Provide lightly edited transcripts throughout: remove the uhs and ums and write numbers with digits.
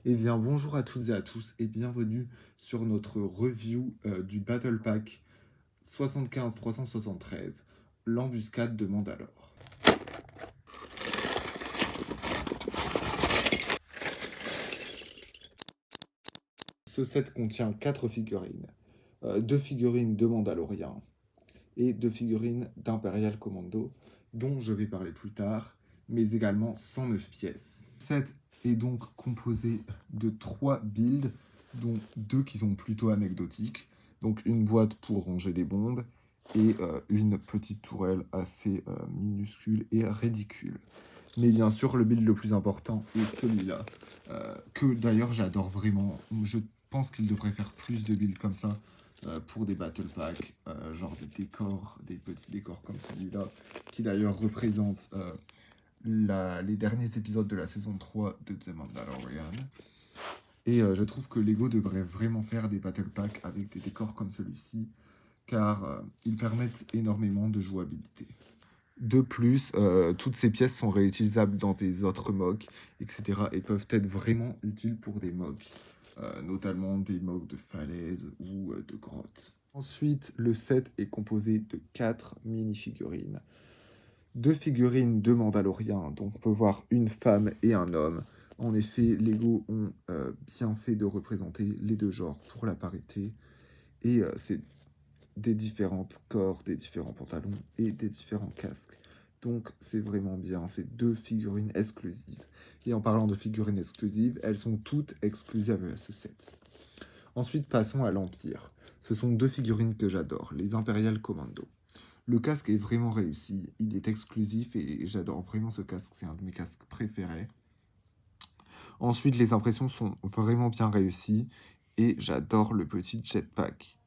Eh bien, bonjour à toutes et à tous et bienvenue sur notre review du Battle Pack 75-373, l'embuscade de Mandalore. Ce set contient 4 figurines, 2 figurines de Mandalorian et 2 figurines d'Imperial Commando, dont je vais parler plus tard, mais également 109 pièces. Ce set est donc composé de 3 builds, dont 2 qui sont plutôt anecdotiques, donc une boîte pour ranger des bombes et une petite tourelle assez minuscule et ridicule. Mais bien sûr, le build le plus important est celui-là, que d'ailleurs j'adore vraiment. Je pense qu'il devrait faire plus de builds comme ça pour des battle packs, genre des décors, des petits décors comme celui-là, qui d'ailleurs représente les derniers épisodes de la saison 3 de The Mandalorian. Et je trouve que Lego devrait vraiment faire des battle packs avec des décors comme celui-ci, car ils permettent énormément de jouabilité. De plus, toutes ces pièces sont réutilisables dans des autres mocks, etc. et peuvent être vraiment utiles pour des mocks, notamment des mocks de falaises ou de grottes. Ensuite, le set est composé de 4 mini-figurines. 2 figurines de Mandalorian, donc on peut voir une femme et un homme. En effet, Lego ont bien fait de représenter les deux genres pour la parité. Et c'est des différentes corps, des différents pantalons et des différents casques. Donc c'est vraiment bien, c'est 2 figurines exclusives. Et en parlant de figurines exclusives, elles sont toutes exclusives à ce set. Ensuite, passons à l'Empire. Ce sont 2 figurines que j'adore, les Imperial Commando. Le casque est vraiment réussi, il est exclusif et j'adore vraiment ce casque, c'est un de mes casques préférés. Ensuite, les impressions sont vraiment bien réussies et j'adore le petit jetpack.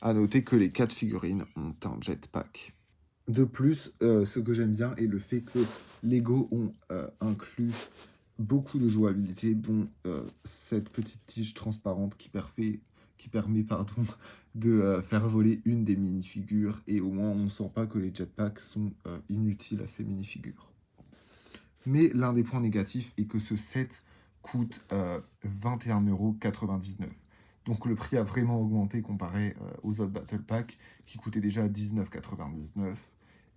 A noter que les 4 figurines ont un jetpack. De plus, ce que j'aime bien est le fait que Lego ont inclus beaucoup de jouabilité, dont cette petite tige transparente qui permet de faire voler une des mini-figures, et au moins on ne sent pas que les jetpacks sont inutiles à ces mini-figures. Mais l'un des points négatifs est que ce set coûte 21,99 €. Donc le prix a vraiment augmenté comparé aux autres Battle Pack qui coûtaient déjà 19,99 €.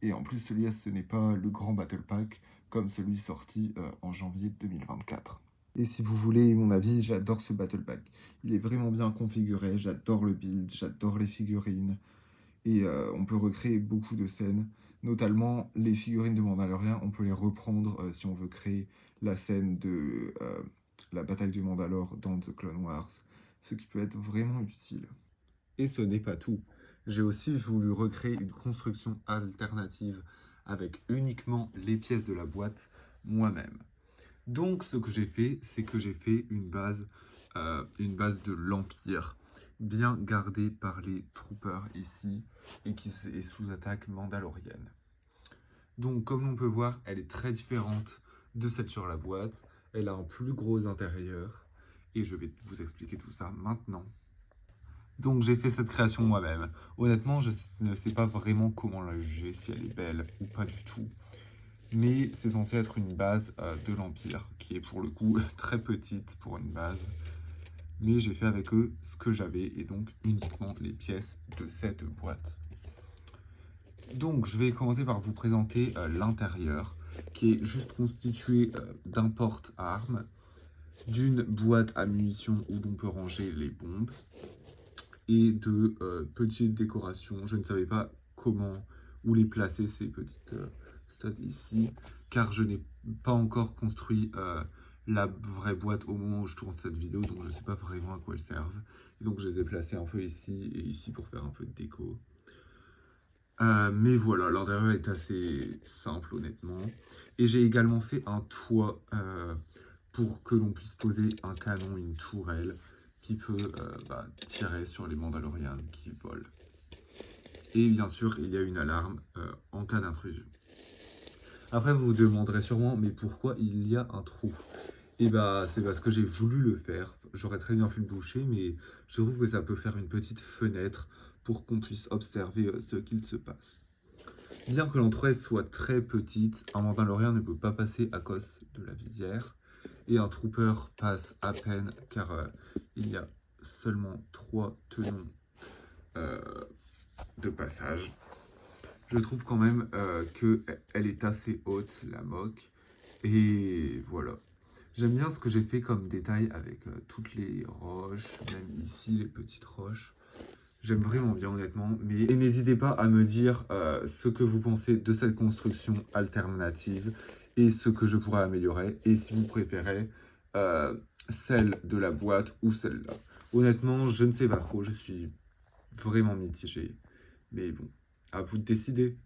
Et en plus, celui-là, ce n'est pas le grand Battle Pack comme celui sorti en janvier 2024. Et si vous voulez mon avis, j'adore ce Battle Pack. Il est vraiment bien configuré, j'adore le build, j'adore les figurines. Et on peut recréer beaucoup de scènes, notamment les figurines de Mandalorian, on peut les reprendre si on veut créer la scène de la bataille du Mandalore dans The Clone Wars, ce qui peut être vraiment utile. Et ce n'est pas tout. J'ai aussi voulu recréer une construction alternative avec uniquement les pièces de la boîte moi-même. Donc ce que j'ai fait, c'est que j'ai fait une base de l'Empire, bien gardée par les troopers ici, et qui est sous attaque mandalorienne. Donc comme on peut voir, elle est très différente de celle sur la boîte, elle a un plus gros intérieur, et je vais vous expliquer tout ça maintenant. Donc j'ai fait cette création moi-même. Honnêtement, je ne sais pas vraiment comment la juger, si elle est belle ou pas du tout. Mais c'est censé être une base de l'Empire, qui est pour le coup très petite pour une base. Mais j'ai fait avec eux ce que j'avais, et donc uniquement les pièces de cette boîte. Donc je vais commencer par vous présenter l'intérieur, qui est juste constitué d'un porte-armes, d'une boîte à munitions où l'on peut ranger les bombes, et de petites décorations. Je ne savais pas comment, où les placer, ces petites studs ici, car je n'ai pas encore construit la vraie boîte au moment où je tourne cette vidéo, donc je ne sais pas vraiment à quoi elles servent. Et donc je les ai placées un peu ici et ici pour faire un peu de déco. Mais voilà, l'intérieur est assez simple honnêtement. Et j'ai également fait un toit pour que l'on puisse poser un canon, une tourelle qui peut tirer sur les Mandalorians qui volent. Et bien sûr, il y a une alarme en cas d'intrusion. Après, vous vous demanderez sûrement, mais pourquoi il y a un trou? Et bah, c'est parce que j'ai voulu le faire. J'aurais très bien pu le boucher, mais je trouve que ça peut faire une petite fenêtre pour qu'on puisse observer ce qu'il se passe. Bien que l'entrée soit très petite, un Mandalorien ne peut pas passer à cause de la visière. Et un trooper passe à peine car il y a seulement 3 tenons euh, de passage. Je trouve quand même qu'elle est assez haute, la moque. Et voilà. J'aime bien ce que j'ai fait comme détail avec toutes les roches, même ici les petites roches. J'aime vraiment bien honnêtement, mais et n'hésitez pas à me dire ce que vous pensez de cette construction alternative et ce que je pourrais améliorer et si vous préférez euh, celle de la boîte ou celle-là. Honnêtement, je ne sais pas trop, je suis vraiment mitigé, mais bon, à vous de décider.